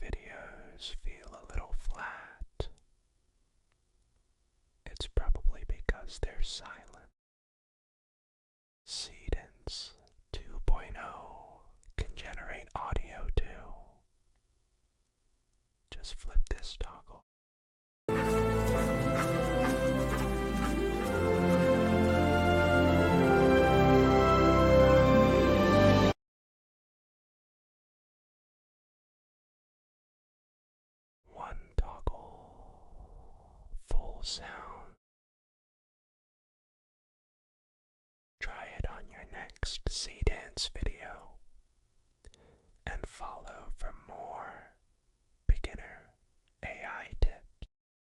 videos feel a little flat, it's probably because they're silent. Seedance 2.0 can generate audio too. Just flip this toggle. One toggle, full sound. Try it on your next Seedance video and follow for more.